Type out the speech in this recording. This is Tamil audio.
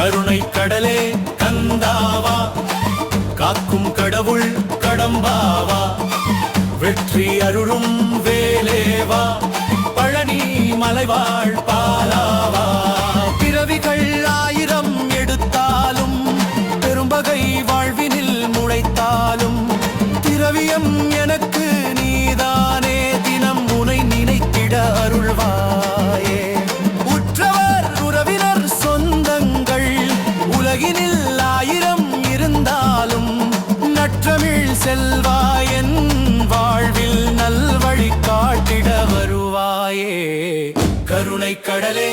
கருணை கடலே கந்தாவா, காக்கும் கடவுள் கடம்பாவா, வெற்றி அருளும் வேலேவா, பழனி மலைவாழ் பாலாவா. பிறவிகள் 1000 எடுத்தாலும் பெரும்பகை வாழ்வினில் முளைத்தாலும் திரவியம் எனக்கு நீதானே, தினம் உனை நினைத்திட அருள்வாயே. உற்றவர் உறவினர் சொந்தங்கள் உலகினில் 1000 இருந்தாலும் நற்றமிழ் செல்வாயன் வாழ்வில் நல்வழி காட்டிட வருவாயே. கருணை கடலே